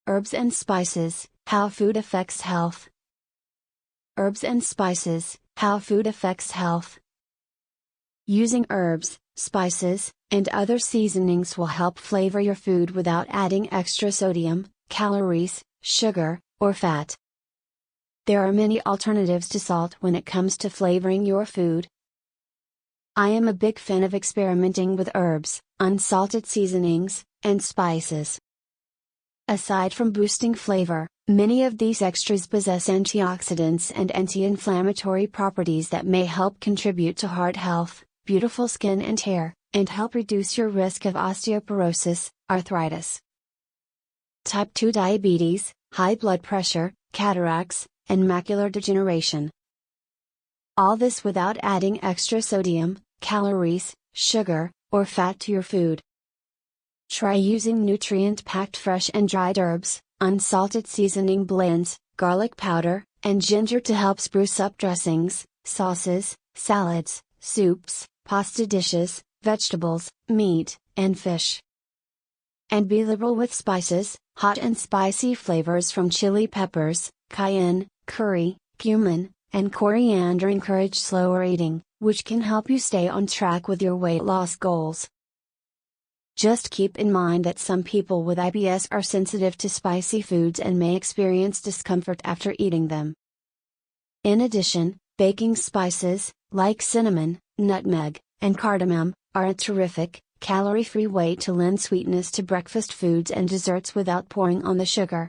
Herbs and spices, how food affects health. Herbs and spices, how food affects health. Using herbs, spices, and other seasonings will help flavor your food without adding extra sodium, calories, sugar, or fat. There are many alternatives to salt when it comes to flavoring your food. I am a big fan of experimenting with herbs, unsalted seasonings, and spices. Aside from boosting flavor, many of these extras possess antioxidants and anti-inflammatory properties that may help contribute to heart health, beautiful skin and hair, and help reduce your risk of osteoporosis, arthritis, type 2 diabetes, high blood pressure, cataracts, and macular degeneration. All this without adding extra sodium, calories, sugar, or fat to your food. Try using nutrient-packed fresh and dried herbs, unsalted seasoning blends, garlic powder, and ginger to help spruce up dressings, sauces, salads, soups, pasta dishes, vegetables, meat, and fish. And be liberal with spices. Hot and spicy flavors from chili peppers, cayenne, curry, cumin, and coriander encourage slower eating, which can help you stay on track with your weight loss goals. Just keep in mind that some people with IBS are sensitive to spicy foods and may experience discomfort after eating them. In addition, baking spices, like cinnamon, nutmeg, and cardamom, are a terrific, calorie-free way to lend sweetness to breakfast foods and desserts without pouring on the sugar.